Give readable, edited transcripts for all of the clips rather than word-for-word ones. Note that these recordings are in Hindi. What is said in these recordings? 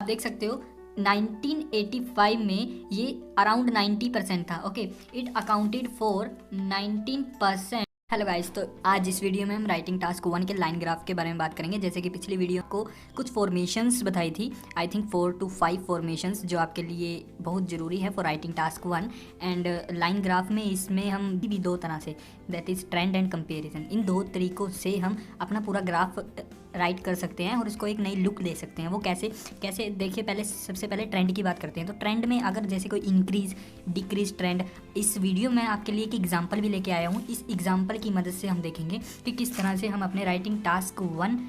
आप देख सकते हो 1985 में ये अराउंड 90% था। Okay, it accounted for 19%। Hello guys, तो आज इस वीडियो में हम राइटिंग टास्क 1 के लाइन ग्राफ के बारे में बात करेंगे। जैसे कि पिछली वीडियो को कुछ फॉर्मेशंस बताई थी, आई थिंक 4 to 5 फॉर्मेशंस जो आपके लिए बहुत ज़रूरी है for writing task 1। And line graph में इसमें हम भी दो तरह से, that is trend and comparison, इन दो तरीक़ों से हम अपना पूरा ग्राफ राइट कर सकते हैं और इसको एक नई लुक दे सकते हैं। वो कैसे कैसे देखिए, पहले सबसे पहले ट्रेंड की बात करते हैं। तो ट्रेंड में अगर जैसे कोई इंक्रीज डिक्रीज ट्रेंड, इस वीडियो में आपके लिए एक एग्जांपल भी लेके आया हूँ। इस एग्जांपल की मदद से हम देखेंगे कि किस तरह से हम अपने राइटिंग टास्क 1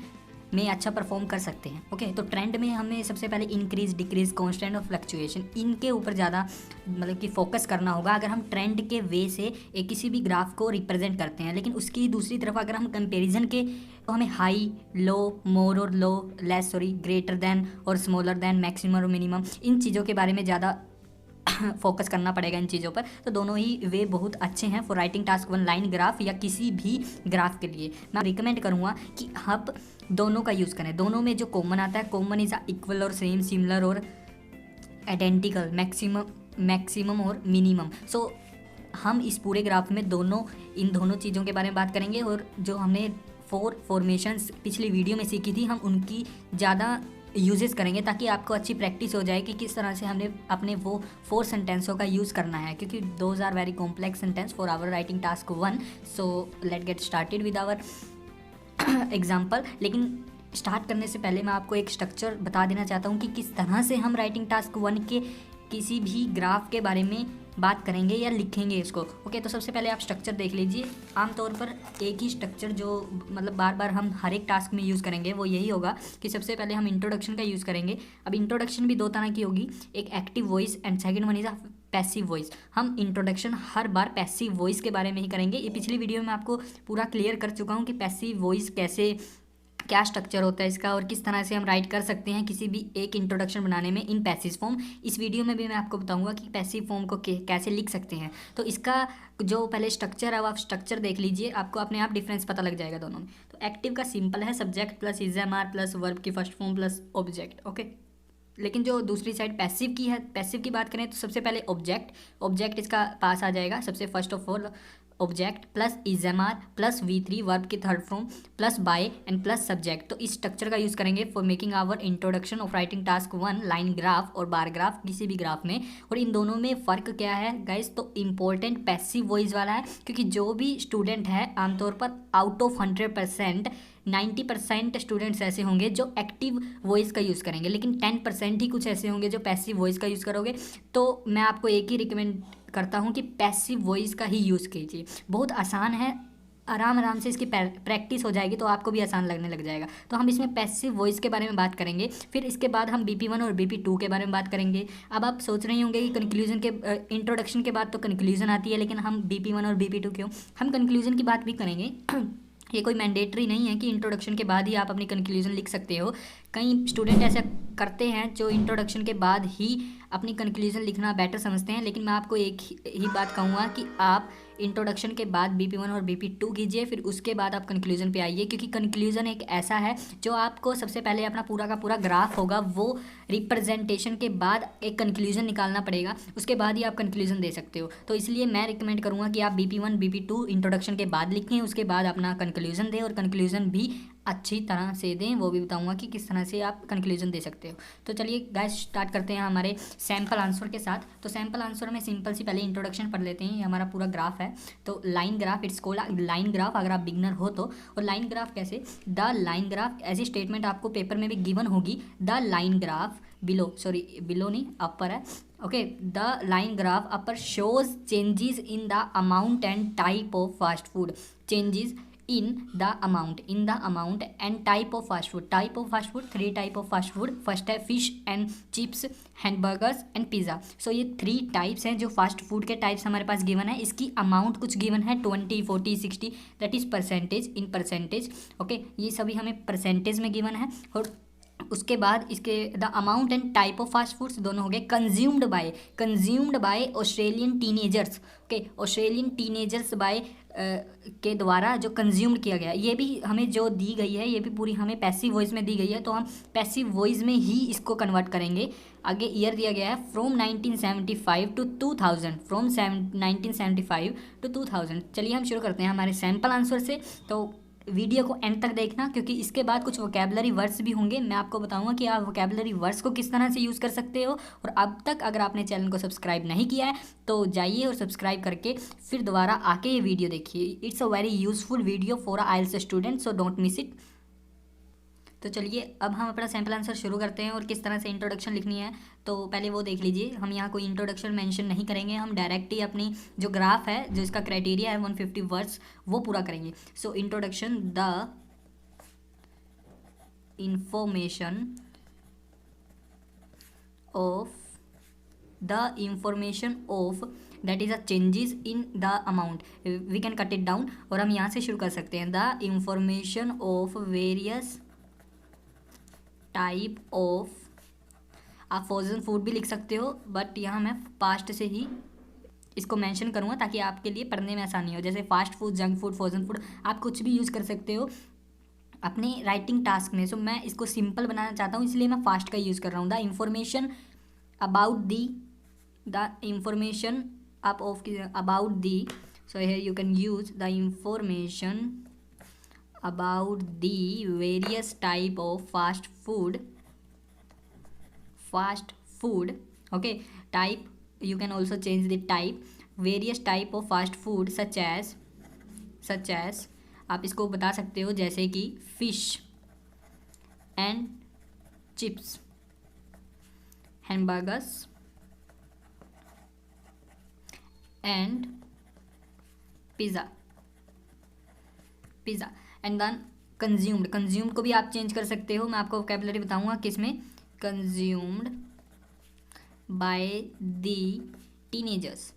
में अच्छा परफॉर्म कर सकते हैं। ओके, तो ट्रेंड में हमें सबसे पहले इंक्रीज डिक्रीज कांस्टेंट और फ्लक्चुएशन, इनके ऊपर ज़्यादा मतलब कि फोकस करना होगा अगर हम ट्रेंड के वे से एक किसी भी ग्राफ को रिप्रेजेंट करते हैं। लेकिन उसकी दूसरी तरफ अगर हम कंपैरिजन के, तो हमें हाई लो, मोर और लो, लेस सॉरी, ग्रेटर देन और स्मॉलर देन, मैक्सिमम और मिनिमम, इन चीज़ों के बारे में ज़्यादा फोकस करना पड़ेगा इन चीज़ों पर। तो दोनों ही वे बहुत अच्छे हैं for writing task 1 line graph या किसी भी ग्राफ के लिए। मैं रिकमेंड करूँगा कि आप दोनों का यूज़ करें। दोनों में जो कॉमन आता है, कॉमन इज इक्वल और सेम, सिमिलर और आइडेंटिकल, मैक्सिमम और मिनिमम। सो हम इस पूरे ग्राफ में इन दोनों चीज़ों के बारे में बात करेंगे। और जो हमने 4 फॉर्मेशंस पिछली वीडियो में सीखी थी, हम उनकी ज़्यादा यूजेस करेंगे ताकि आपको अच्छी प्रैक्टिस हो जाए कि किस तरह से हमने अपने वो 4 सेंटेंसों का यूज़ करना है, क्योंकि those are very complex sentence for our writing task 1। So let get started with our example. लेकिन स्टार्ट करने से पहले मैं आपको एक स्ट्रक्चर बता देना चाहता हूँ कि किस तरह से हम राइटिंग टास्क 1 के किसी भी ग्राफ के बारे में बात करेंगे या लिखेंगे इसको। ओके, तो सबसे पहले आप स्ट्रक्चर देख लीजिए। आमतौर पर एक ही स्ट्रक्चर जो मतलब बार बार हम हर एक टास्क में यूज़ करेंगे वो यही होगा कि सबसे पहले हम इंट्रोडक्शन का यूज़ करेंगे। अब इंट्रोडक्शन भी दो तरह की होगी, एक active voice and second one is a passive voice. हम इंट्रोडक्शन हर बार पैसिव वॉइस के बारे में ही करेंगे। ये पिछली वीडियो में आपको पूरा क्लियर कर चुका हूँ कि पैसिव वॉइस कैसे, क्या स्ट्रक्चर होता है इसका और किस तरह से हम राइट कर सकते हैं किसी भी एक इंट्रोडक्शन बनाने में इन पैसिव फॉर्म। इस वीडियो में भी मैं आपको बताऊंगा कि पैसिव फॉर्म को कैसे लिख सकते हैं। तो इसका जो पहले स्ट्रक्चर है, आप स्ट्रक्चर देख लीजिए, आपको अपने आप डिफरेंस पता लग जाएगा दोनों में। तो एक्टिव का सिंपल है, subject plus is am are plus verb की first form plus object. Okay, लेकिन जो दूसरी साइड पैसिव की है, पैसिव की बात करें तो सबसे पहले ऑब्जेक्ट इसका पास आ जाएगा सबसे first of all, object plus is am are plus V3 verb की third form plus by and plus subject. तो इस स्ट्रक्चर का यूज़ करेंगे for making our introduction of writing task 1 line graph और बार ग्राफ किसी भी ग्राफ में। और इन दोनों में फ़र्क क्या है गाइस, तो इम्पोर्टेंट पैसिव वॉइस वाला है, क्योंकि जो भी स्टूडेंट है आमतौर पर आउट ऑफ 100% 90% स्टूडेंट्स ऐसे होंगे जो एक्टिव वॉइस का यूज़ करेंगे, लेकिन 10% ही कुछ ऐसे होंगे जो पैसिव वॉइस का यूज़ करोगे। तो मैं आपको एक ही रिकमेंड करता हूँ कि पैसिव वॉइस का ही यूज़ कीजिए। बहुत आसान है, आराम से इसकी प्रैक्टिस हो जाएगी तो आपको भी आसान लगने लग जाएगा। तो हम इसमें पैसिव वॉइस के बारे में बात करेंगे, फिर इसके बाद हम BP1 और BP2 के बारे में बात करेंगे। अब आप सोच रहे होंगे कि कंक्लूजन के इंट्रोडक्शन के बाद तो कंक्लूजन आती है, लेकिन हम BP1 और BP2 क्यों? हम कंक्लूजन की बात भी करेंगे। ये कोई मैंडेटरी नहीं है कि इंट्रोडक्शन के बाद ही आप अपनी कंक्लूजन लिख सकते हो। कई स्टूडेंट ऐसा करते हैं जो इंट्रोडक्शन के बाद ही अपनी कंक्लूजन लिखना बेटर समझते हैं, लेकिन मैं आपको एक ही बात कहूँगा कि आप इंट्रोडक्शन के बाद BP1 और BP2 कीजिए, फिर उसके बाद आप कंक्लूजन पे आइए, क्योंकि कंक्लूजन एक ऐसा है जो आपको सबसे पहले अपना पूरा का पूरा ग्राफ होगा, वो रिप्रेजेंटेशन के बाद एक कंक्लूजन निकालना पड़ेगा, उसके बाद ही आप कंक्लूजन दे सकते हो। तो इसलिए मैं रिकमेंड करूँगा कि आप BP1 BP2 इंट्रोडक्शन के बाद लिखें, उसके बाद अपना कंक्लूजन दें, और कंक्लूजन भी अच्छी तरह से दें। वो भी बताऊंगा कि किस तरह से आप कंक्लूजन दे सकते हो। तो चलिए गाइस स्टार्ट करते हैं हमारे सैम्पल आंसर के साथ। तो सैम्पल आंसर में सिंपल सी पहले इंट्रोडक्शन पढ़ लेते हैं। ये हमारा पूरा ग्राफ है, तो line graph, it's called line graph अगर आप बिगनर हो तो। और लाइन ग्राफ कैसे, द लाइन ग्राफ, ऐसी स्टेटमेंट आपको पेपर में भी गिवन होगी, the line graph below, sorry below नहीं अपर है, okay, the line graph upper shows changes in the amount and type of fast food, changes in the amount and type of fast food, 3 type of fast food, first है fish and chips, hamburgers and pizza। सो ये 3 टाइप्स हैं जो फास्ट फूड के टाइप्स हमारे पास गिवन है। इसकी अमाउंट कुछ गिवन है 20, 40, 60, that is percentage, in percentage. Okay, ये सभी हमें परसेंटेज में गिवन है। और उसके बाद इसके the amount and type of fast foods दोनों हो गए। Consumed by Australian teenagers, okay, Australian teenagers by के द्वारा जो कंज्यूम किया गया, ये भी हमें जो दी गई है, ये भी पूरी हमें पैसिव वॉइस में दी गई है, तो हम पैसिव वॉइस में ही इसको कन्वर्ट करेंगे। आगे ईयर दिया गया है फ्रॉम 1975 टू 2000, फ्रॉम 1975 टू 2000। चलिए हम शुरू करते हैं हमारे सैम्पल आंसर से। तो वीडियो को एंड तक देखना, क्योंकि इसके बाद कुछ वोकेबलरी वर्ड्स भी होंगे। मैं आपको बताऊंगा कि आप वोकेबलरी वर्ड्स को किस तरह से यूज़ कर सकते हो। और अब तक अगर आपने चैनल को सब्सक्राइब नहीं किया है तो जाइए और सब्सक्राइब करके फिर दोबारा आके ये वीडियो देखिए। It's a very useful video for IELTS student, so don't miss it. तो चलिए अब हम अपना सैम्पल आंसर शुरू करते हैं और किस तरह से इंट्रोडक्शन लिखनी है। तो पहले वो देख लीजिए, हम यहाँ कोई इंट्रोडक्शन मेंशन नहीं करेंगे, हम डायरेक्ट ही अपनी जो ग्राफ है, जो इसका क्राइटेरिया है 150 वर्ड्स, वो पूरा करेंगे। So introduction, the information of that is a changes in the amount, we can cut it down. और हम यहाँ से शुरू कर सकते हैं, the information of various type of, आप फ्रोजन फूड भी लिख सकते हो, बट यहाँ मैं पास्ट से ही इसको मेंशन करूँगा ताकि आपके लिए पढ़ने में आसानी हो। जैसे fast food, junk food, frozen food, आप कुछ भी यूज़ कर सकते हो अपने राइटिंग टास्क में। सो मैं इसको सिंपल बनाना चाहता हूँ, इसलिए मैं फास्ट का यूज़ कर रहा हूँ। The information about the information about the, so here you can use the information about the various type of fast food, okay, type, you can also change the type, various type of fast food such as आप इसको बता सकते हो जैसे कि fish and chips, hamburgers and pizza and then consumed को भी आप चेंज कर सकते हो। मैं आपको वोकैबुलरी बताऊंगा किसमें, consumed by the teenagers,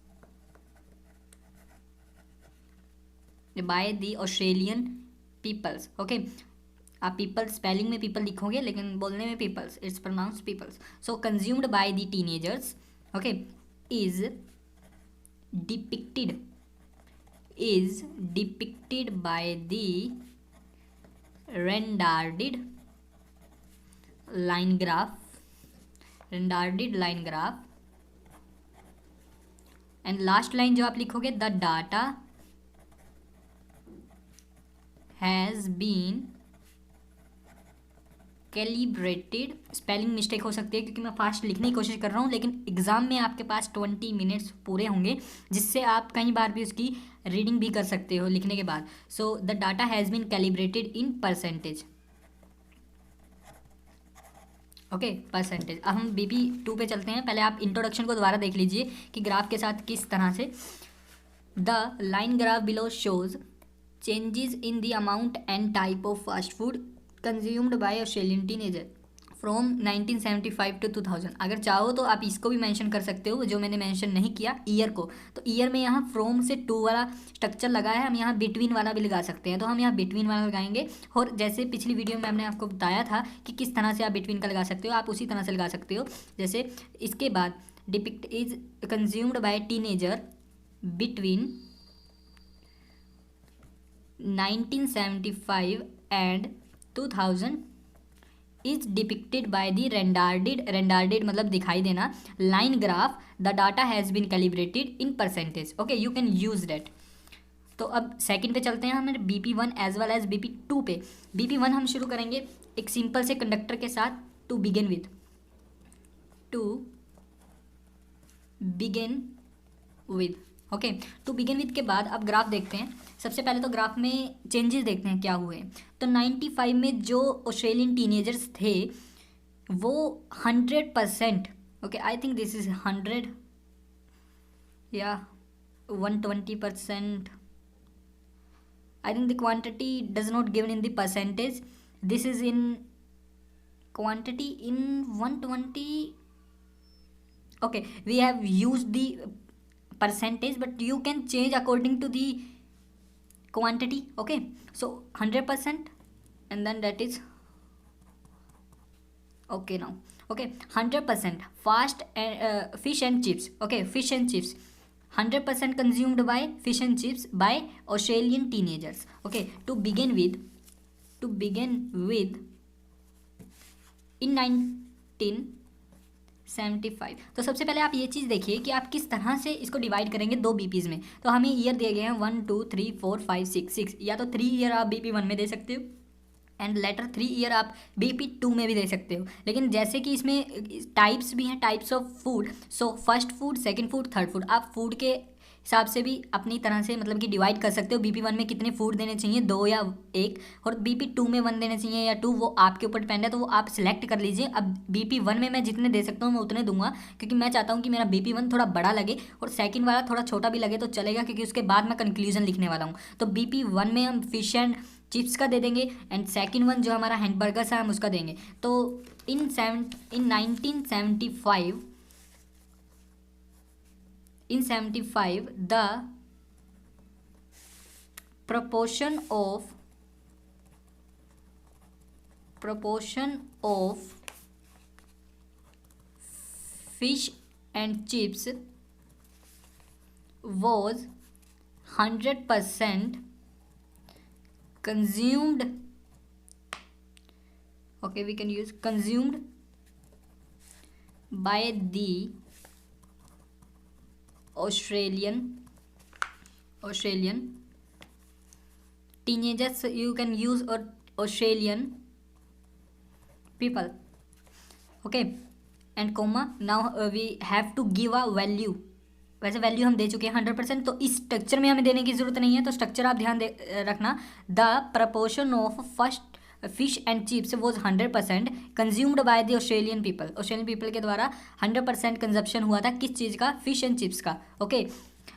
by the Australian peoples. Okay, आप पीपल स्पेलिंग में पीपल लिखोगे लेकिन बोलने में peoples, it's pronounced peoples. So consumed by the teenagers, okay, is depicted by the rendered line graph, and last line जो आप लिखोगे, the data has been calibrated. Spelling mistake हो सकती है क्योंकि मैं फास्ट लिखने की कोशिश कर रहा हूँ, लेकिन एग्जाम में आपके पास 20 मिनट्स पूरे होंगे, जिससे आप कई बार भी उसकी रीडिंग भी कर सकते हो लिखने के बाद। So the data has been calibrated in percentage, okay, percentage. अब हम BP2 पे चलते हैं। पहले आप इंट्रोडक्शन को दोबारा देख लीजिए कि ग्राफ के साथ किस तरह से, the line graph below shows changes in the amount and type of fast food consumed by Australian teenager from 1975 to 2000। अगर चाहो तो आप इसको भी मेंशन कर सकते हो, जो मैंने मेंशन नहीं किया ईयर को। तो ईयर में यहाँ फ्रॉम से टू वाला स्ट्रक्चर लगा है, हम यहाँ बिटवीन वाला भी लगा सकते हैं, तो हम यहाँ बिटवीन वाला लगाएंगे। और जैसे पिछली वीडियो में हमने आपको बताया था कि किस तरह से आप बिटवीन का लगा सकते हो, आप उसी तरह से लगा सकते हो। जैसे इसके बाद depict is consumed by teenager between 1975 and 2000 is depicted by the rendered मतलब दिखाई देना, line graph, the data has been calibrated in percentage. Okay, you can use that. तो अब सेकंड पे चलते हैं हमें BP1 as well as BP2 पे। BP1 हम शुरू करेंगे एक सिंपल से कंडक्टर के साथ, to begin with okay. To begin with के बाद अब ग्राफ देखते हैं। सबसे पहले तो ग्राफ में चेंजेस देखते हैं क्या हुए। तो 95 में जो ऑस्ट्रेलियन टीनेजर्स थे वो 100%, okay, I think this is 100 या 120%, I think the quantity does not given in the percentage, this is in quantity in 120, okay, we have used the percentage but you can change according to the quantity, okay. So 100% and then that is okay now, okay, 100% fast fish and chips, okay, fish and chips 100% consumed by fish and chips by Australian teenagers. Okay, to begin with in 1975। तो सबसे पहले आप ये चीज़ देखिए कि आप किस तरह से इसको डिवाइड करेंगे दो बीपीज़ में। तो हमें ईयर दिए गए हैं 1 2 3 4 5 6, या तो 3 ईयर आप BP 1 में दे सकते हो एंड लेटर 3 ईयर आप BP 2 में भी दे सकते हो। लेकिन जैसे कि इसमें टाइप्स भी हैं, types of food, so first food, second food, third food, आप फूड के हिसाब से भी अपनी तरह से मतलब कि डिवाइड कर सकते हो। BP 1 में कितने फूड देने चाहिए, 2 या 1, और BP 2 में 1 देने चाहिए या 2, वो आपके ऊपर डिपेंड है, तो वो आप सिलेक्ट कर लीजिए। अब BP 1 में मैं जितने दे सकता हूँ मैं उतने दूंगा, क्योंकि मैं चाहता हूँ कि मेरा BP 1 थोड़ा बड़ा लगे और सेकंड वाला थोड़ा छोटा भी लगे तो चलेगा, क्योंकि उसके बाद मैं कंक्लूजन लिखने वाला हूँ। तो BP 1 में हम फिश एंड चिप्स का दे देंगे एंड सेकंड वन जो हमारा हैमबर्गर्स है हम उसका देंगे। तो इन 1975 the proportion of fish and chips was 100% consumed. Okay, we can use consumed by the Australian teenagers. You can use Australian people. Okay, and comma, now we have to give a value. वैसे वैल्यू हम दे चुके हैं 100%, तो इस स्ट्रक्चर में हमें देने की ज़रूरत नहीं है। तो स्ट्रक्चर आप ध्यान रखना, the proportion of first fish and chips was 100% consumed by the Australian people के द्वारा 100% कंजप्शन हुआ था किस चीज़ का, फिश एंड चिप्स का। ओके,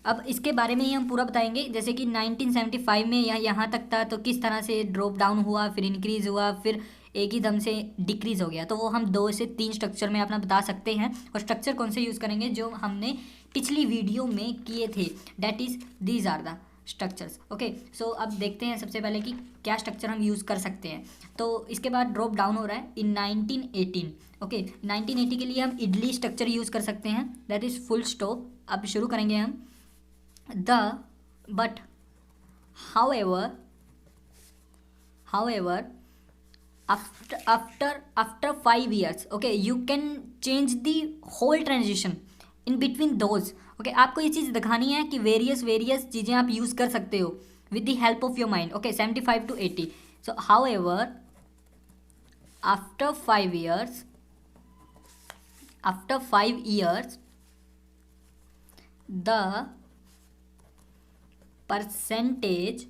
अब इसके बारे में ही हम पूरा बताएंगे। जैसे कि 1975 में यहाँ तक था, तो किस तरह से ड्रॉप डाउन हुआ, फिर इंक्रीज़ हुआ, फिर एक ही दम से डिक्रीज़ हो गया। तो वो हम 2 से 3 स्ट्रक्चर में अपना बता सकते हैं। और स्ट्रक्चर कौन से यूज़ करेंगे, जो हमने पिछली वीडियो में किए थे, that is these are the structures. Okay, so अब देखते हैं सबसे पहले कि क्या स्ट्रक्चर हम यूज़ कर सकते हैं। तो इसके बाद ड्रॉप डाउन हो रहा है इन 1918। ओके, 1980 के लिए हम इडली स्ट्रक्चर यूज़ कर सकते हैं, दैट इज़ फुल स्टॉप। अब शुरू करेंगे हम but however after 5 years, okay, you can change the whole transition in between those. okay, आपको ये चीज़ दिखानी है कि वेरियस चीज़ें आप यूज़ कर सकते हो with the help of your mind. okay, 75 to 80. so however after 5 years the percentage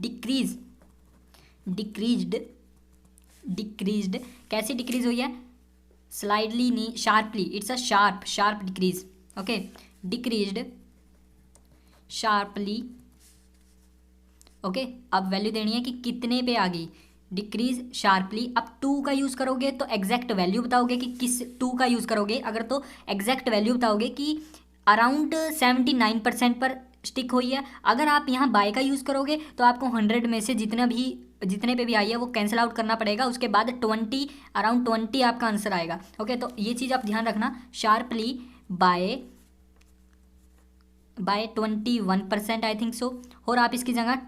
decreased। कैसे डिक्रीज हुई है, स्लाइडली नहीं, sharply, it's a sharp decrease. Okay, decreased sharply. Okay, अब वैल्यू देनी है कि कितने पे आ गई, डिक्रीज शार्पली। अब 2 का यूज़ करोगे तो एग्जैक्ट वैल्यू बताओगे कि किस 2 का यूज़ करोगे। अगर तो एग्जैक्ट वैल्यू बताओगे कि अराउंड 79% पर स्टिक हुई है। अगर आप यहाँ बाय का यूज़ करोगे तो आपको 100 में से जितने पे भी आई है वो कैंसिल आउट करना पड़ेगा। उसके बाद अराउंड 20 आपका आंसर आएगा। ओके, तो ये चीज़ आप ध्यान रखना, sharply by 21% I think so. और आप इसकी जगह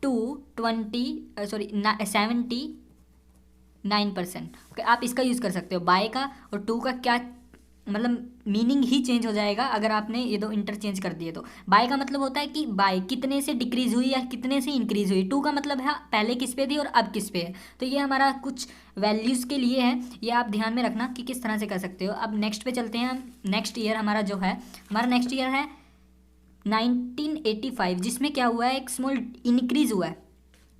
79%। ओके, आप इसका यूज़ कर सकते हो, बाय का और 2 का क्या मतलब मीनिंग ही चेंज हो जाएगा अगर आपने ये 2 इंटरचेंज कर दिए। तो बाय का मतलब होता है कि बाय कितने से डिक्रीज़ हुई या कितने से इंक्रीज़ हुई। 2 का मतलब है पहले किस पे थी और अब किस पे है। तो ये हमारा कुछ वैल्यूज़ के लिए है, ये आप ध्यान में रखना कि किस तरह से कर सकते हो। अब नेक्स्ट पे चलते हैं हम। नेक्स्ट ईयर हमारा जो है, हमारा नेक्स्ट ईयर है 1985, जिसमें क्या हुआ है, एक स्मॉल इंक्रीज़ हुआ है,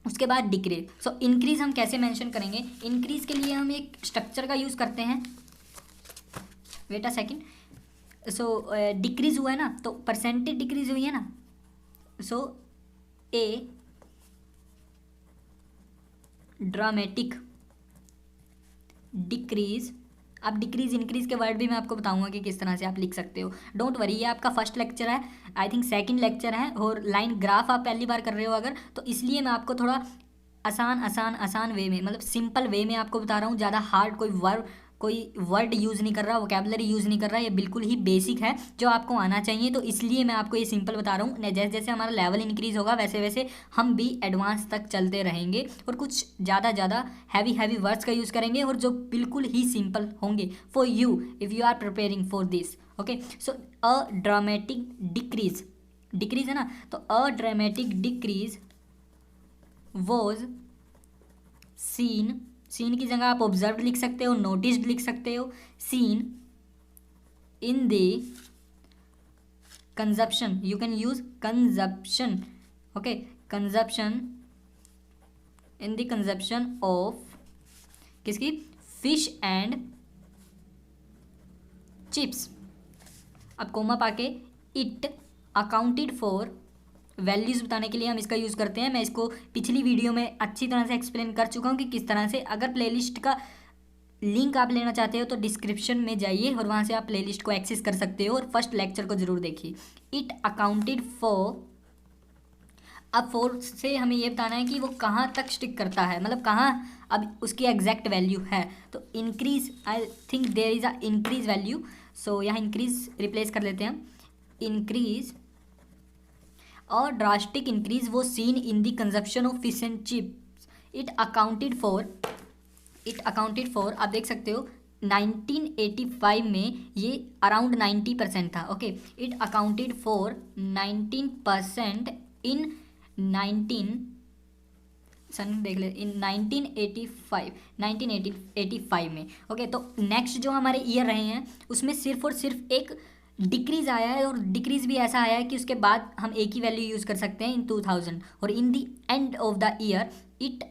उसके बाद डिक्रीज। सो इंक्रीज़ हम कैसे मेंशन करेंगे, इंक्रीज़ के लिए हम एक स्ट्रक्चर का यूज़ करते हैं। Wait a second. So decrease हुआ है ना, तो परसेंटेज डिक्रीज़ हुई है ना, सो ए ड्रामेटिक डिक्रीज़। अब डिक्रीज़ इंक्रीज़ के वर्ड भी मैं आपको बताऊंगा कि किस तरह से आप लिख सकते हो। डोंट वरी, ये आपका फर्स्ट लेक्चर है, आई थिंक सेकंड लेक्चर है, और लाइन ग्राफ आप पहली बार कर रहे हो अगर, तो इसलिए मैं आपको थोड़ा आसान वे में, मतलब सिंपल वे में आपको बता रहा हूँ। ज़्यादा हार्ड कोई वर्ड कोई वर्ड यूज़ नहीं कर रहा, वोकेबलरी यूज़ नहीं कर रहा, ये बिल्कुल ही बेसिक है जो आपको आना चाहिए। तो इसलिए मैं आपको ये सिंपल बता रहा हूँ। जैसे जैसे हमारा लेवल इंक्रीज़ होगा वैसे वैसे हम भी एडवांस तक चलते रहेंगे और कुछ ज़्यादा हैवी वर्ड्स का यूज़ करेंगे और जो बिल्कुल ही सिंपल होंगे for you if you are preparing for this. Okay, so a dramatic decrease है ना, तो a dramatic decrease was seen की जगह आप ऑब्जर्व लिख सकते हो, नोटिस्ड लिख सकते हो। Seen in the consumption, you can use consumption. Okay, consumption in the consumption of किसकी, फिश एंड चिप्स। अब कोमा पाके इट अकाउंटेड फॉर, वैल्यूज़ बताने के लिए हम इसका यूज़ करते हैं। मैं इसको पिछली वीडियो में अच्छी तरह से एक्सप्लेन कर चुका हूँ कि किस तरह से। अगर प्लेलिस्ट का लिंक आप लेना चाहते हो तो डिस्क्रिप्शन में जाइए और वहाँ से आप प्लेलिस्ट को एक्सेस कर सकते हो और फर्स्ट लेक्चर को ज़रूर देखिए। इट अकाउंटेड फॉर, अब फोर से हमें ये बताना है कि वो कहाँ तक स्टिक करता है, मतलब कहाँ अब उसकी एग्जैक्ट वैल्यू है। तो increase, I think there is a increase value, so यहाँ इंक्रीज रिप्लेस कर लेते हैं हम। इंक्रीज और ड्रास्टिक इंक्रीज वो seen in the consumption of fish and chips. It accounted for आप देख सकते हो 1985 में ये अराउंड 90% था। ओके, इट अकाउंटेड फॉर 19% इन 1985 में। ओके, तो नेक्स्ट जो हमारे ईयर रहे हैं उसमें सिर्फ और सिर्फ एक डिक्रीज़ आया है, और डिक्रीज़ भी ऐसा आया है कि उसके बाद हम एक ही वैल्यू यूज़ कर सकते हैं इन 2000, और in the end of the year it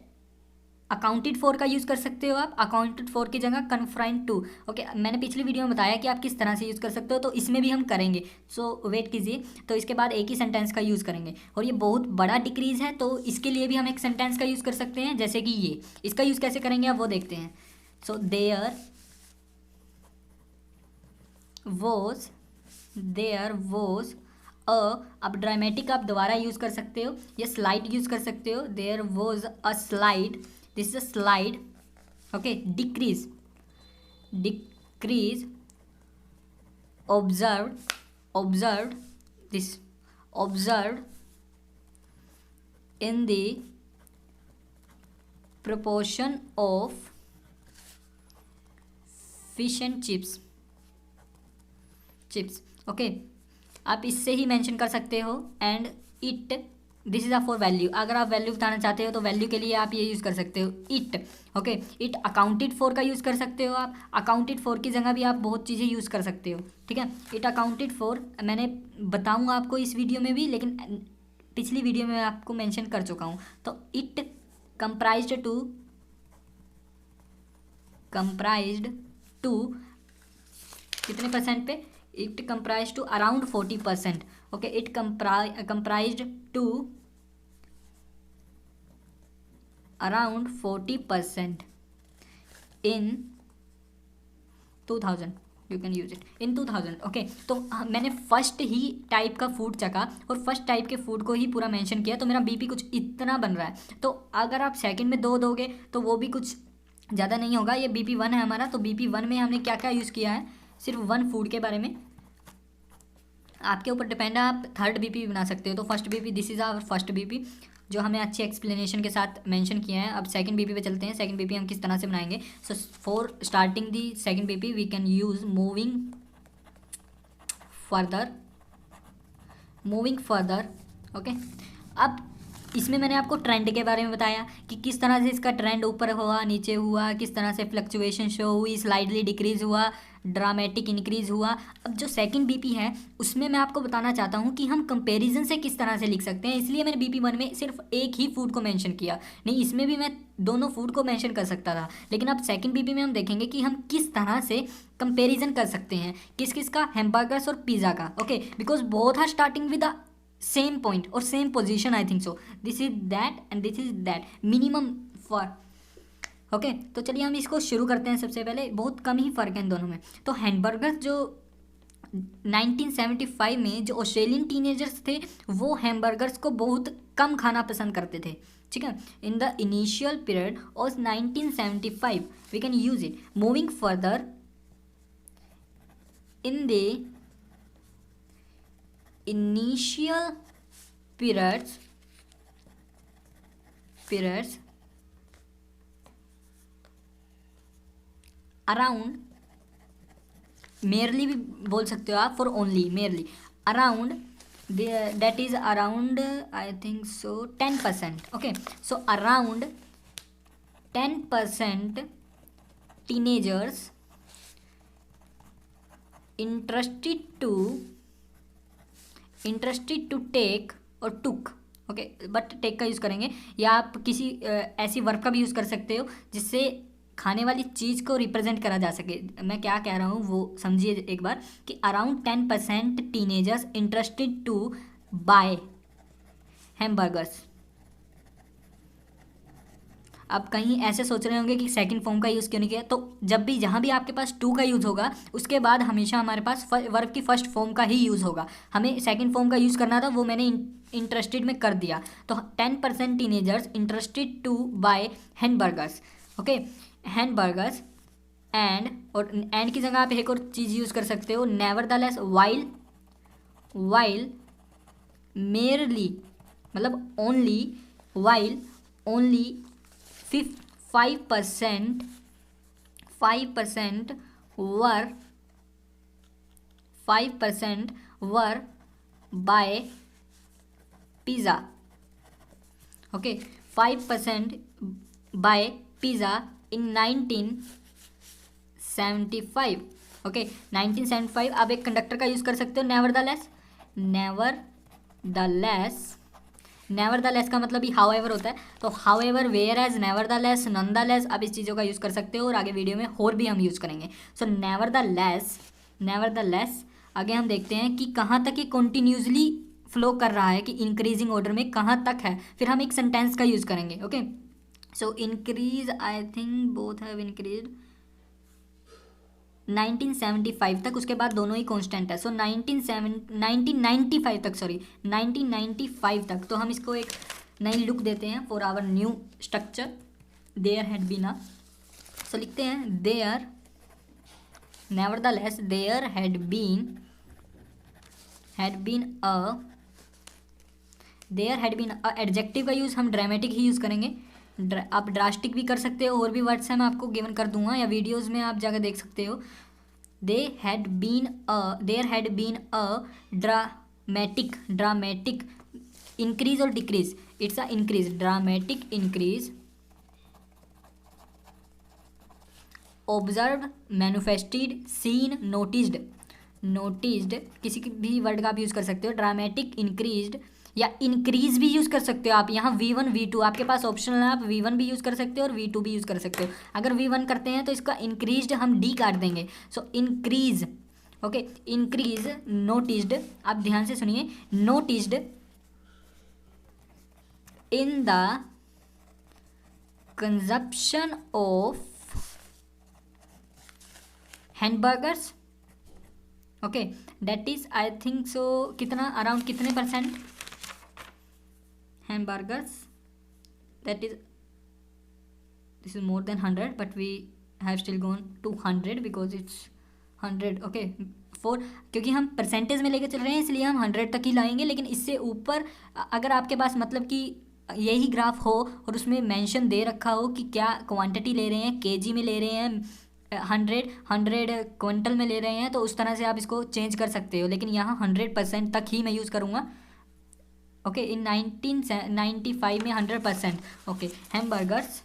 accounted for का यूज़ कर सकते हो आप, अकाउंटेड फॉर की जगह कन्फ्राइंड टू। ओके, मैंने पिछली वीडियो में बताया कि आप किस तरह से यूज़ कर सकते हो, तो इसमें भी हम करेंगे। सो वेट कीजिए, तो इसके बाद एक ही सेंटेंस का यूज़ करेंगे, और ये बहुत बड़ा डिक्रीज़ है तो इसके लिए भी हम एक सेंटेंस का यूज़ कर सकते हैं, जैसे कि ये। इसका यूज़ कैसे करेंगे आप वो देखते हैं। सो देयर वॉज अ, अब ड्रामेटिक आप दोबारा यूज़ कर सकते हो, या स्लाइड यूज़ कर सकते हो। There was a slide, this is a slide. Okay, decrease observed in the proportion of fish and chips. Okay, आप इससे ही मेंशन कर सकते हो। And it, this is a for value. अगर आप वैल्यू बताना चाहते हो तो वैल्यू के लिए आप ये यूज़ कर सकते हो it. Okay, it accounted for का यूज़ कर सकते हो आप, अकाउंटेड फॉर की जगह भी आप बहुत चीज़ें यूज़ कर सकते हो। ठीक है, इट अकाउंटेड फॉर मैंने बताऊंगा आपको इस वीडियो में भी, लेकिन पिछली वीडियो में आपको मेंशन कर चुका हूँ। तो इट कंप्राइज्ड टू कितने परसेंट पे, it comprise to around 40%। Okay, it comprised to around 40% in 2000, you can use it in 2000। Okay, तो मैंने फर्स्ट ही टाइप का फूड चखा और फर्स्ट टाइप के फूड को ही पूरा मेंशन किया, तो मेरा बीपी कुछ इतना बन रहा है। तो अगर आप सेकंड में 2 दोगे तो वो भी कुछ ज़्यादा नहीं होगा। ये BP 1 है हमारा, तो BP 1 में हमने क्या क्या यूज़ किया है, सिर्फ 1 फूड के बारे में। आपके ऊपर डिपेंड है, आप थर्ड BP भी बना सकते हो। तो first BP, this is our first BP जो हमने अच्छे एक्सप्लेनेशन के साथ मेंशन किया है। अब सेकंड BP पे चलते हैं। सेकंड BP हम किस तरह से बनाएंगे। So for starting the second BP we can use moving further. Okay, अब इसमें मैंने आपको ट्रेंड के बारे में बताया कि किस तरह से इसका ट्रेंड ऊपर हुआ, नीचे हुआ, किस तरह से फ्लक्चुएशन शो हुई, स्लाइडली डिक्रीज़ हुआ, ड्रामेटिक इंक्रीज़ हुआ। अब जो सेकंड BP है उसमें मैं आपको बताना चाहता हूँ कि हम कंपैरिजन से किस तरह से लिख सकते हैं। इसलिए मैंने BP 1 में सिर्फ एक ही फूड को मेंशन किया, नहीं इसमें भी मैं दोनों फूड को मेंशन कर सकता था। लेकिन अब सेकंड BP में हम देखेंगे कि हम किस तरह से कंपेरिजन कर सकते हैं, किस किस का, हैमबर्गर्स और पिज़्ज़ा का। Okay, because both are starting with the same point और same position, I think so. This is that and this is that minimum for. Okay, तो चलिए हम इसको शुरू करते हैं। सबसे पहले बहुत कम ही फ़र्क है इन दोनों में। तो हैमबर्गर जो 1975 में जो ऑस्ट्रेलियन टीनेजर्स थे वो हैमबर्गर्स को बहुत कम खाना पसंद करते थे। ठीक है, in the initial period of 1975 we can use it. Moving further in the initial periods around, merely भी बोल सकते हो आप, for only merely, around that is around I think so 10%, okay, so around 10% teenagers interested to take or took, okay, but take का यूज़ करेंगे, या आप किसी ऐसी वर्ब का भी यूज़ कर सकते हो जिससे खाने वाली चीज़ को रिप्रेजेंट करा जा सके। मैं क्या कह रहा हूँ वो समझिए एक बार, कि around 10% teenagers interested to buy hamburgers. अब कहीं ऐसे सोच रहे होंगे कि सेकंड फॉर्म का यूज़ क्यों नहीं किया, तो जब भी जहाँ भी आपके पास टू का यूज़ होगा उसके बाद हमेशा हमारे पास वर्ब की फर्स्ट फॉर्म का ही यूज़ होगा। हमें सेकंड फॉर्म का यूज़ करना था, वो मैंने इंटरेस्टेड में कर दिया। तो 10% teenagers interested to buy hamburgers, okay, hamburgers and, और एंड की जगह आप एक और चीज़ यूज़ कर सकते हो, नेवरदलेस, वाइल मेयरली, मतलब only, while only 5% were by pizza, okay, 5% by pizza in 1975, okay, 1975। अब एक कंडक्टर का यूज़ कर सकते हो, नेवरदलेस का मतलब ही हाउएवर होता है, तो however, whereas, nevertheless, nonetheless, आप इस चीज़ों का यूज़ कर सकते हो, और आगे वीडियो में और भी हम यूज़ करेंगे। सो नेवरदलेस आगे हम देखते हैं कि कहाँ तक ये कंटिन्यूसली फ्लो कर रहा है, कि इंक्रीजिंग ऑर्डर में कहाँ तक है, फिर हम एक सेंटेंस का यूज़ करेंगे, okay. So increase, I think both have increase 1975 तक, उसके बाद दोनों ही कांस्टेंट है। सो 1995 तक, तो हम इसको एक नई लुक देते हैं for our new structure, there had been a, so लिखते हैं there, nevertheless there had been a adjective का यूज़ हम ड्रामेटिक ही यूज़ करेंगे। आप ड्रास्टिक भी कर सकते हो, और भी वर्ड्स हैं मैं आपको गिवन कर दूंगा, या वीडियोस में आप जाकर देख सकते हो। There had been a dramatic increase और decrease, it's a increase, dramatic increase observe, manifested, seen, noticed, किसी भी वर्ड का आप यूज़ कर सकते हो। ड्रामेटिक इंक्रीज्ड, या इंक्रीज भी यूज़ कर सकते हो आप, यहाँ V1 V2 आपके पास ऑप्शनल है, आप V1 भी यूज़ कर सकते हो और V2 भी यूज़ कर सकते हो। अगर V1 करते हैं तो इसका इंक्रीज्ड हम D काट देंगे, so increase, okay, increase, noticed, आप ध्यान से सुनिए, noticed in the consumption of hamburgers, okay, that is I think सो कितना, अराउंड कितने percent hamburgers, that is, this is more than 100 but we have still gone to 100 because it's 100, okay, for क्योंकि हम परसेंटेज में लेके चल रहे हैं इसलिए हम 100 तक ही लाएंगे, लेकिन इससे ऊपर अगर आपके पास मतलब कि यही ग्राफ हो और उसमें मेंशन दे रखा हो कि क्या क्वांटिटी ले रहे हैं, केजी में ले रहे हैं, 100 क्विंटल में ले रहे हैं, तो उस तरह से आप इसको चेंज कर सकते हो, लेकिन यहाँ 100% तक ही मैं यूज़ करूँगा, ओके। इन 1995 में 100%, okay. Hamburgers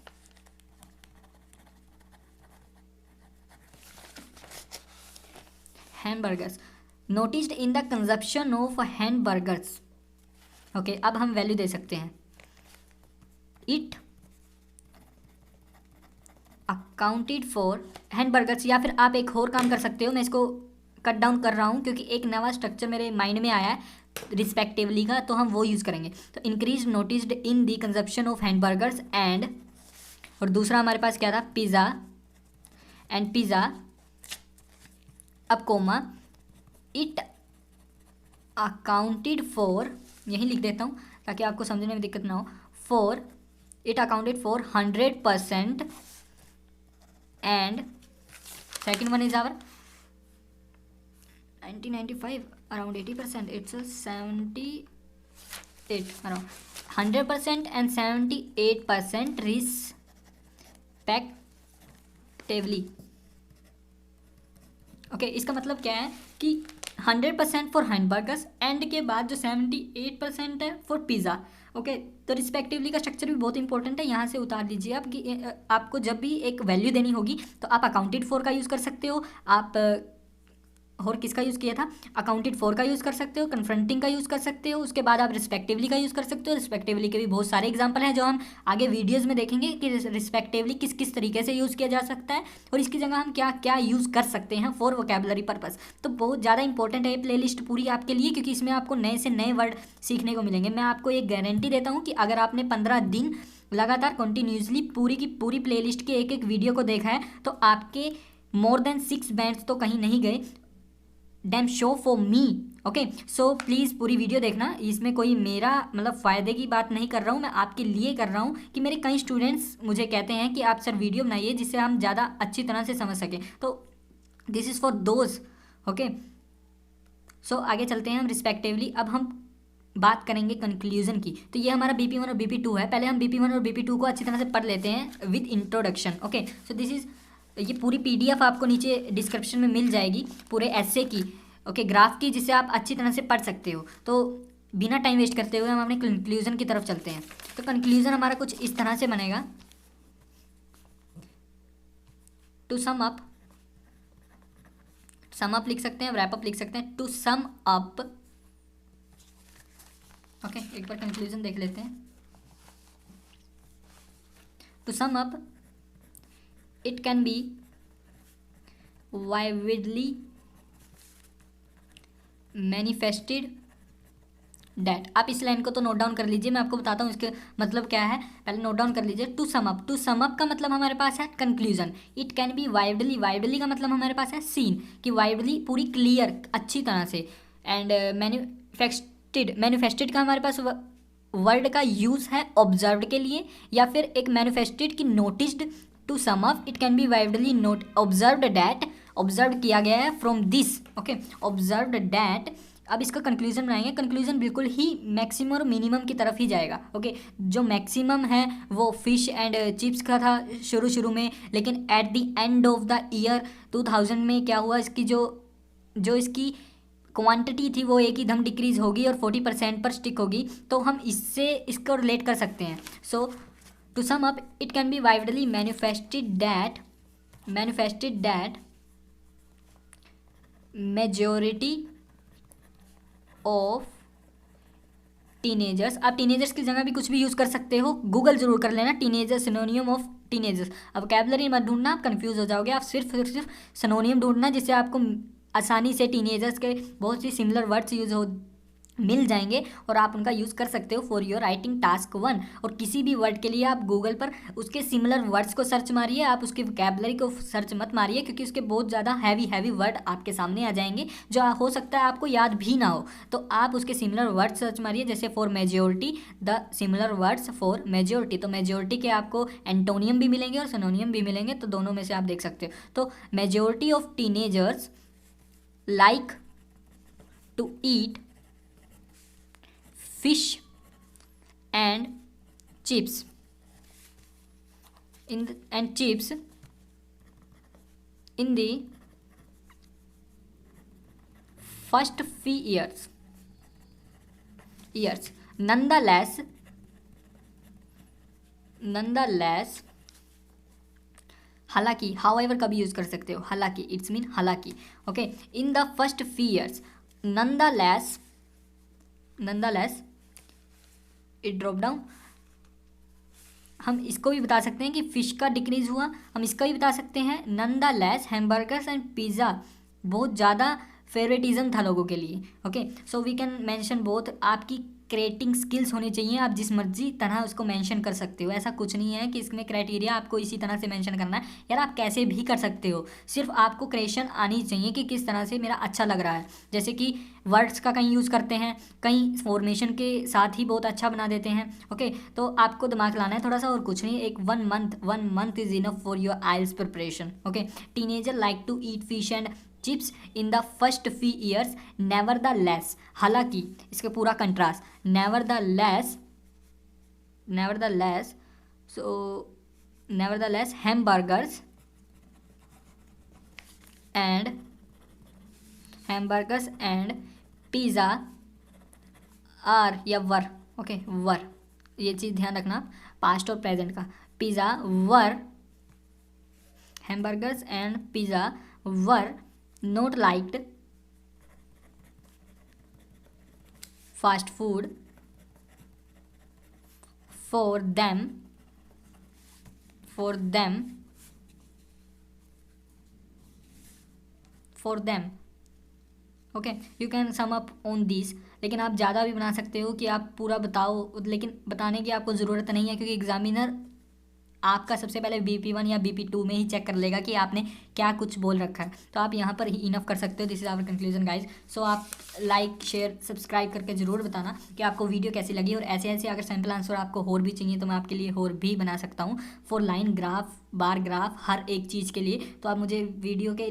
noticed in the consumption of hamburgers, okay. अब हम वैल्यू दे सकते हैं, इट अकाउंटेड फॉर हैमबर्गर्स, या फिर आप एक और काम कर सकते हो, मैं इसको कट डाउन कर रहा हूँ क्योंकि एक नया स्ट्रक्चर मेरे माइंड में आया है रिस्पेक्टिवली का, तो हम वो यूज़ करेंगे। तो increase noticed in the consumption of hamburgers and, और दूसरा हमारे पास क्या था, पिज़्ज़ा एंड पिज़्ज़ा, अब कोमा, इट अकाउंटेड फॉर, यही लिख देता हूँ ताकि आपको समझने में दिक्कत ना हो, for it accounted for 100%, and second one is our 1995 around 80%, it's a 78 around 100% and 78% respectively. Okay इसका मतलब क्या है कि 100% फॉर हैमबर्गर्स एंड के बाद जो 78% है फॉर पिज़्ज़ा। ओके तो रिस्पेक्टिवली का स्ट्रक्चर भी बहुत इंपॉर्टेंट है, यहाँ से उतार दीजिए आप कि आपको जब भी एक वैल्यू देनी होगी तो आप अकाउंटेड फॉर का यूज़ कर सकते हो, आप और किसका यूज़ किया था, अकाउंटेड फॉर का यूज़ कर सकते हो, कन्फ्रंटिंग का यूज़ कर सकते हो, उसके बाद आप रिस्पेक्टिवली का यूज़ कर सकते हो। रिस्पेक्टिवली के भी बहुत सारे एग्जांपल हैं जो हम आगे वीडियोस में देखेंगे कि रिस्पेक्टिवली किस किस तरीके से यूज़ किया जा सकता है और इसकी जगह हम क्या क्या यूज़ कर सकते हैं फॉर वोकैबुलरी पर्पस। तो बहुत ज़्यादा इंपॉर्टेंट है ये प्लेलिस्ट पूरी आपके लिए, क्योंकि इसमें आपको नए से नए वर्ड सीखने को मिलेंगे। मैं आपको एक गारंटी देता हूँ कि अगर आपने 15 दिन लगातार कंटिन्यूसली पूरी की पूरी प्लेलिस्ट के एक एक वीडियो को देखा है तो आपके मोर देन 6 बैंड्स तो कहीं नहीं गए। Dam show for me. Okay so please पूरी वीडियो देखना, इसमें कोई मेरा मतलब फ़ायदे की बात नहीं कर रहा हूँ, मैं आपके लिए कर रहा हूँ कि मेरे कई स्टूडेंट्स मुझे कहते हैं कि आप सर वीडियो बनाइए जिससे हम ज़्यादा अच्छी तरह से समझ सकें, तो this is for those. Okay so आगे चलते हैं हम रिस्पेक्टिवली। अब हम बात करेंगे कंक्लूजन की। तो ये हमारा BP1 और BP2 है, पहले हम BP1 और BP2 को अच्छी तरह से पढ़ लेते हैं with introduction. Okay so this is, ये पूरी PDF आपको नीचे डिस्क्रिप्शन में मिल जाएगी पूरे ऐसे की, ओके ग्राफ की, जिसे आप अच्छी तरह से पढ़ सकते हो। तो बिना टाइम वेस्ट करते हुए हम अपने कंक्लूजन की तरफ चलते हैं। तो कंक्लूजन हमारा कुछ इस तरह से बनेगा, टू सम अप लिख सकते हैं, रैप अप लिख सकते हैं, टू सम अप। ओके एक बार कंक्लूजन देख लेते हैं। To sum up, it can be vividly manifested that। आप इस लाइन को तो नोट डाउन कर लीजिए, मैं आपको बताता हूँ इसके मतलब क्या है, पहले नोट डाउन कर लीजिए। To sum up, to sum up का मतलब हमारे पास है conclusion. It can be widely, widely का मतलब हमारे पास है सीन, कि वाइडली पूरी क्लियर अच्छी तरह से, एंड मैन्युफेस्टेड का हमारे पास वर्ड का यूज़ है ऑब्जर्व्ड के लिए, या फिर एक मैन्युफेस्टेड की noticed. To sum up, it can be widely note observed that, observe किया गया है from this. Okay observed that. अब इसका कंक्लूजन बनाएंगे, कंक्लूजन बिल्कुल ही मैक्सिमम और मिनिमम की तरफ ही जाएगा। ओके जो मैक्सिमम है वो फिश एंड चिप्स का था शुरू में, लेकिन at the end of the year 2000 में क्या हुआ, इसकी जो इसकी क्वांटिटी थी वो एक ही दम डिक्रीज होगी और 40% पर स्टिक होगी। तो हम इससे इसको रिलेट कर सकते हैं। So to sum up, it can be widely manifested that majority of teenagers. आप टीनेजर्स की जगह भी कुछ भी यूज़ कर सकते हो, गूगल जरूर कर लेना टीनेजर, सिनोनियम ऑफ टीनेजर्स। अब वोकैबुलरी मत ढूंढना, आप कंफ्यूज हो जाओगे, आप सिर्फ सिनोनियम ढूंढना जिससे आपको आसानी से टीनेजर्स के बहुत सी सिमिलर वर्ड्स यूज़ हो मिल जाएंगे और आप उनका यूज़ कर सकते हो फॉर योर राइटिंग टास्क 1। और किसी भी वर्ड के लिए आप गूगल पर उसके सिमिलर वर्ड्स को सर्च मारिए, आप उसकी वोकैबुलरी को सर्च मत मारिए, क्योंकि उसके बहुत ज़्यादा हैवी वर्ड आपके सामने आ जाएंगे जो हो सकता है आपको याद भी ना हो। तो आप उसके सिमिलर वर्ड्स सर्च मारिए, जैसे for majority, the similar words for majority. तो मेजॉरिटी के आपको एंटोनियम भी मिलेंगे और सिनोनियम भी मिलेंगे, तो दोनों में से आप देख सकते हो। तो majority of teenagers like to eat fish and chips in the first few years. Nonetheless, हालांकि however का भी यूज़ कर सकते हो, हालांकि इट्स मीन हालांकि। Okay in the first few years, nonetheless it drop down. हम इसको भी बता सकते हैं कि फ़िश का डिक्रीज़ हुआ, हम इसका भी बता सकते हैं नॉनदलेस हैमबर्गर्स एंड पिज़्ज़ा बहुत ज़्यादा फेवरेटिज्म था लोगों के लिए। Okay so we can mention both. आपकी क्रिएटिंग स्किल्स होनी चाहिए। आप जिस मर्जी तरह उसको मेंशन कर सकते हो, ऐसा कुछ नहीं है कि इसमें क्राइटेरिया आपको इसी तरह से मेंशन करना है। यार आप कैसे भी कर सकते हो, सिर्फ आपको क्रिएशन आनी चाहिए कि किस तरह से मेरा अच्छा लग रहा है। जैसे कि वर्ड्स का कहीं यूज़ करते हैं, कहीं फॉर्मेशन के साथ ही बहुत अच्छा बना देते हैं। ओके, तो आपको दिमाग लाना है थोड़ा सा, और कुछ नहीं। एक 1 month is enough for your IELTS preparation. Okay, teenager like to eat fish and chips in the first few years, nevertheless. हालांकि इसके पूरा contrast, nevertheless so nevertheless hamburgers and pizza are, या वर, ओके वर, ये चीज़ ध्यान रखना पास्ट और प्रेजेंट का। Pizza were, hamburgers and pizza were not liked fast food for them okay, you can sum up on this. लेकिन आप ज़्यादा भी बना सकते हो कि आप पूरा बताओ, लेकिन बताने की आपको ज़रूरत नहीं है, क्योंकि एग्जामिनर आपका सबसे पहले BP1 या BP2 में ही चेक कर लेगा कि आपने क्या कुछ बोल रखा है। तो आप यहाँ पर ही इनफ कर सकते हो। This is our conclusion guys. So आप लाइक शेयर सब्सक्राइब करके ज़रूर बताना कि आपको वीडियो कैसी लगी, और ऐसे ऐसे अगर सैम्पल आंसर आपको और भी चाहिए तो मैं आपके लिए और भी बना सकता हूँ, for line graph, bar graph, हर एक चीज़ के लिए। तो आप मुझे वीडियो के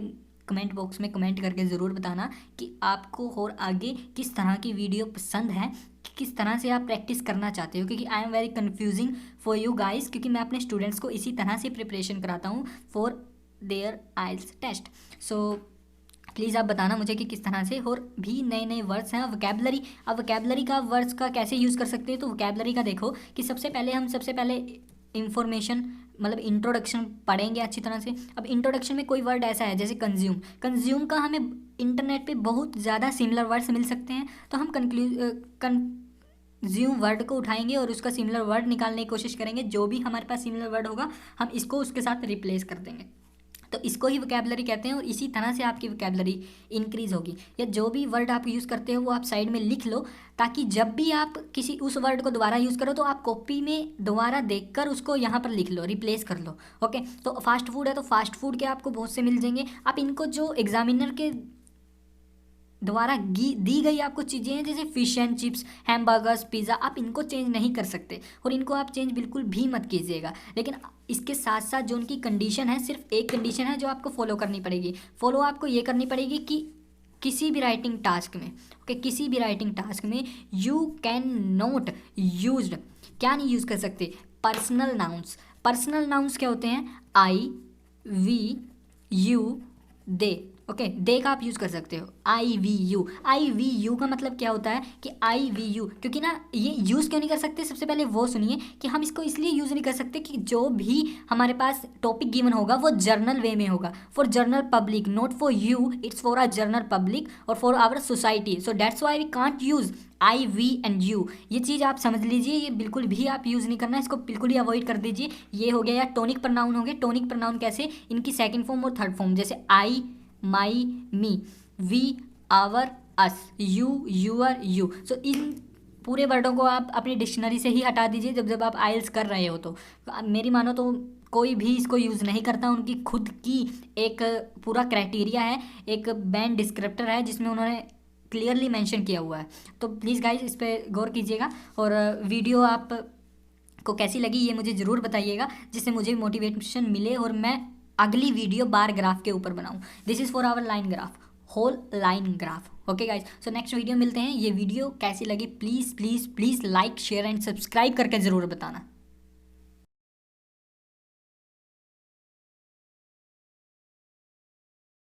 कमेंट बॉक्स में कमेंट करके ज़रूर बताना कि आपको और आगे किस तरह की वीडियो पसंद है, किस तरह से आप प्रैक्टिस करना चाहते हो, क्योंकि I am very confusing for you guys, क्योंकि मैं अपने स्टूडेंट्स को इसी तरह से प्रिपरेशन कराता हूँ for their IELTS test. So please आप बताना मुझे कि किस तरह से, और भी नए नए वर्ड्स हैं। वोकैबलरी, अब वोकैबलरी का वर्ड्स का कैसे यूज़ कर सकते हैं, तो वोकैबलरी का देखो कि सबसे पहले इंफॉर्मेशन मतलब इंट्रोडक्शन पढ़ेंगे अच्छी तरह से। अब इंट्रोडक्शन में कोई वर्ड ऐसा है जैसे कंज्यूम का हमें इंटरनेट पे बहुत ज़्यादा सिमिलर वर्ड्स मिल सकते हैं, तो हम कंज्यूम वर्ड को उठाएंगे और उसका सिमिलर वर्ड निकालने की कोशिश करेंगे। जो भी हमारे पास सिमिलर वर्ड होगा हम इसको उसके साथ रिप्लेस कर देंगे, तो इसको ही वोकैबलरी कहते हैं। और इसी तरह से आपकी वोकैबलरी इंक्रीज़ होगी। या जो भी वर्ड आप यूज़ करते हो वो आप साइड में लिख लो, ताकि जब भी आप किसी उस वर्ड को दोबारा यूज़ करो तो आप कॉपी में दोबारा देखकर उसको यहाँ पर लिख लो, रिप्लेस कर लो। ओके, तो फास्ट फूड है तो फास्ट फूड के आपको बहुत से मिल जाएंगे। आप इनको जो एग्जामिनर के द्वारा दी गई आपको चीज़ें हैं, जैसे fish and chips, hamburgers, pizza, आप इनको चेंज नहीं कर सकते, और इनको आप चेंज बिल्कुल भी मत कीजिएगा। लेकिन इसके साथ साथ जो उनकी कंडीशन है, सिर्फ एक कंडीशन है जो आपको फॉलो करनी पड़ेगी। फॉलो आपको ये करनी पड़ेगी कि किसी भी राइटिंग टास्क में, ओके, किसी भी राइटिंग टास्क में यू कैन नॉट यूज्ड, क्या नहीं यूज़ कर सकते, पर्सनल नाउन्स। पर्सनल नाउन्स क्या होते हैं, आई, वी, यू, दे। ओके, दे का आप यूज़ कर सकते हो, आई वी यू का मतलब क्या होता है कि आई वी यू, क्योंकि ना ये यूज़ क्यों नहीं कर सकते, सबसे पहले वो सुनिए कि हम इसको इसलिए यूज़ नहीं कर सकते कि जो भी हमारे पास टॉपिक गिवन होगा वो जर्नल वे में होगा, for general public, not for you, it's for a general public और for our society. So that's why we can't use I, we and you. ये चीज़ आप समझ लीजिए, ये बिल्कुल भी आप यूज़ नहीं करना, इसको बिल्कुल ही अवॉइड कर दीजिए। ये हो गया, या टोनिक प्रनाउन हो गए। टोनिक प्रनाउन कैसे, इनकी सेकंड फॉर्म और थर्ड फॉर्म, जैसे I, my, me, we, our, us, you, your, you. So इन पूरे वर्डों को आप अपनी डिक्शनरी से ही हटा दीजिए जब आप आइल्स कर रहे हो। तो मेरी मानो तो कोई भी इसको यूज़ नहीं करता, उनकी खुद की एक पूरा क्राइटेरिया है, एक बैंड डिस्क्रिप्टर है जिसमें उन्होंने क्लियरली मेंशन किया हुआ है। तो प्लीज़ गाइज इस पर गौर कीजिएगा, और वीडियो आप को कैसी लगी ये मुझे ज़रूर बताइएगा, जिससे मुझे मोटिवेशन मिले और मैं अगली वीडियो बार ग्राफ के ऊपर बनाऊं। This is for our line graph, whole line graph. Okay guys, so next video मिलते हैं। ये वीडियो कैसी लगी please please please like share and subscribe करके ज़रूर बताना।